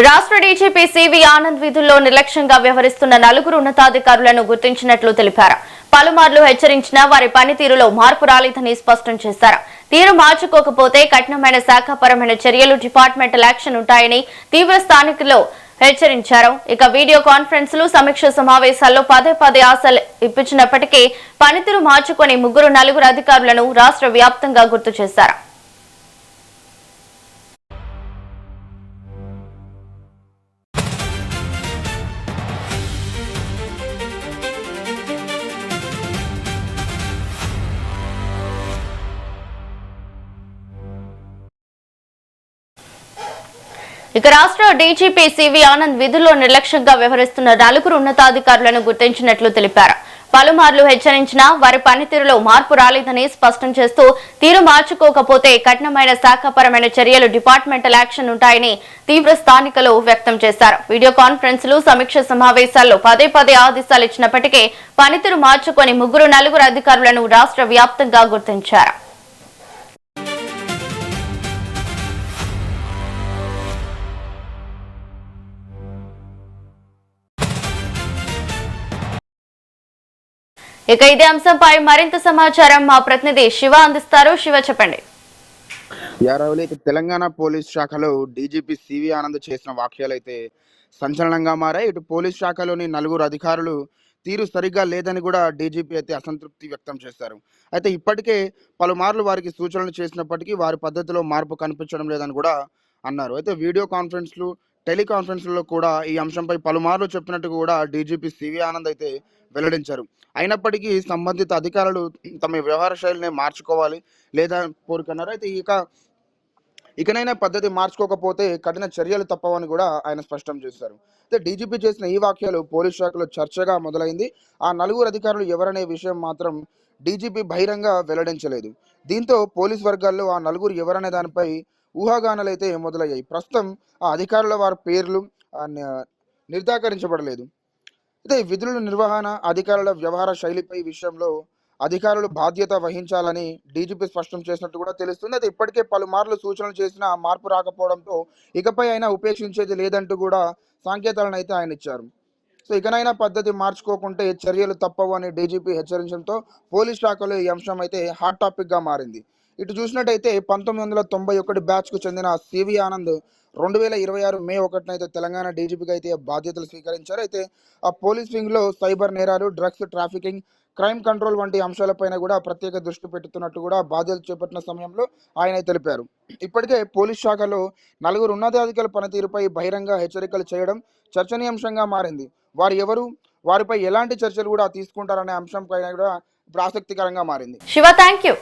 రాష్ట్ర DGP CV Anand విధుల్లో నిర్లక్ష్యంగా వ్యవహరిస్తున్న నలుగురు ఉన్నతాధికారులను గుర్తించినట్లు తెలిపారు. పలుమార్లు హెచ్చరించినా వారి పనితీరులో మార్పు రాలేదని స్పష్టం చేశారు. తీరు మార్చుకోకపోతే కఠినమైన శాఖాపరమైన చర్యలు, డిపార్ట్మెంటల్ యాక్షన్ ఉంటాయని తీవ్ర స్థానికులు హెచ్చరించారు. ఇక వీడియో కాన్ఫరెన్స్లు, సమీక్ష సమావేశాల్లో పదే ఆశలు ఇప్పించినప్పటికీ పనితీరు మార్చుకొని నలుగురు అధికారులను రాష్ట్ర వ్యాప్తంగా గుర్తు చేశారు. ఇక రాష్ట్ర డీజీపీ సివి ఆనంద్ విధుల్లో నిర్లక్ష్యంగా వ్యవహరిస్తున్న నలుగురు ఉన్నతాధికారులను గుర్తించినట్లు తెలిపారు. పలుమార్లు హెచ్చరించినా వారి పనితీరులో మార్పు రాలేదని స్పష్టం చేస్తూ తీరు మార్చుకోకపోతే కఠినమైన శాఖాపరమైన చర్యలు, డిపార్ట్మెంటల్ యాక్షన్ ఉంటాయని తీవ్ర స్థానికలు వ్యక్తం చేశారు. వీడియో కాన్ఫరెన్స్లు, సమీక్ష సమావేశాల్లో పదే ఆదేశాలు ఇచ్చినప్పటికీ పనితీరు మార్చుకొని నలుగురు అధికారులను రాష్ట్ర వ్యాప్తంగా గుర్తించారు. ఇక ఇదే అంశంపై మరింత సమాచారం మా ప్రతినిధి శివ అందిస్తారు. శివ, చెప్పండి. తెలంగాణ పోలీస్ శాఖలో డీజీపీ సివి ఆనంద్ చేసిన వ్యాఖ్యలైతే సంచలనంగా మారాయి. ఇటు పోలీస్ శాఖలోని నలుగురు అధికారులు తీరు సరిగ్గా లేదని కూడా డీజీపీ అయితే అసంతృప్తి వ్యక్తం చేశారు. అయితే ఇప్పటికే పలుమార్లు వారికి సూచనలు చేసినప్పటికీ వారి పద్ధతిలో మార్పు కనిపించడం లేదని కూడా అన్నారు. అయితే వీడియో కాన్ఫరెన్స్లు, టెలికాన్ఫరెన్స్లలో కూడా ఈ అంశంపై పలుమార్లు చెప్పినట్టు కూడా డీజీపీ సివి ఆనంద్ అయితే వెల్లడించారు. అయినప్పటికీ సంబంధిత అధికారులు తమ వ్యవహార శైలిని మార్చుకోవాలి లేదా కోరుకున్నారు. అయితే ఇకనైనా పద్ధతి మార్చుకోకపోతే కఠిన చర్యలు తప్పవని కూడా ఆయన స్పష్టం చేశారు. అయితే డీజీపీ చేసిన ఈ వ్యాఖ్యలు పోలీస్ శాఖలో చర్చగా మొదలైంది. ఆ నలుగురు అధికారులు ఎవరనే విషయం మాత్రం డీజీపీ బహిరంగ వెల్లడించలేదు. దీంతో పోలీస్ వర్గాల్లో ఆ నలుగురు ఎవరనే దానిపై ఊహాగానాలు అయితే మొదలయ్యాయి. ప్రస్తుతం ఆ అధికారుల వారి పేర్లు నిర్ధాకరించబడలేదు. అయితే విధుల నిర్వహణ, అధికారుల వ్యవహార శైలిపై విషయంలో అధికారులు బాధ్యత వహించాలని డీజీపీ స్పష్టం చేసినట్టు కూడా తెలుస్తుంది. అయితే ఇప్పటికే పలుమార్లు సూచనలు చేసినా మార్పు రాకపోవడంతో ఇకపై అయినా ఉపేక్షించేది లేదంటూ కూడా సంకేతాలను అయితే ఆయన ఇచ్చారు. సో ఇకనైనా పద్ధతి మార్చుకోకుంటే చర్యలు తప్పవు అని డీజీపీ హెచ్చరించడంతో పోలీస్ శాఖలో ఈ అంశం అయితే హాట్ టాపిక్ గా మారింది. ఇటు చూసినట్టయితే 1991 బ్యాచ్ కు చెందిన సివి ఆనంద్ 2026 మే 1న అయితే తెలంగాణ డీజీపీగా అయితే బాధ్యతలు స్వీకరించారు. అయితే ఆ పోలీస్ వింగ్ లో సైబర్ నేరాలు, డ్రగ్స్ ట్రాఫికింగ్, క్రైమ్ కంట్రోల్ వంటి అంశాలపైన కూడా ప్రత్యేక దృష్టి పెడుతున్నట్టు కూడా బాధ్యతలు చేపట్టిన సమయంలో ఆయన తెలిపారు. ఇప్పటికే పోలీస్ శాఖలో నలుగురు ఉన్నతాధికారుల పనితీరుపై బహిరంగ హెచ్చరికలు చేయడం చర్చనీయాంశంగా మారింది. వారు ఎవరు, వారిపై ఎలాంటి చర్చలు కూడా తీసుకుంటారనే అంశంపైన కూడా ఇప్పుడు ఆసక్తికరంగా మారింది. Shiva, thank you.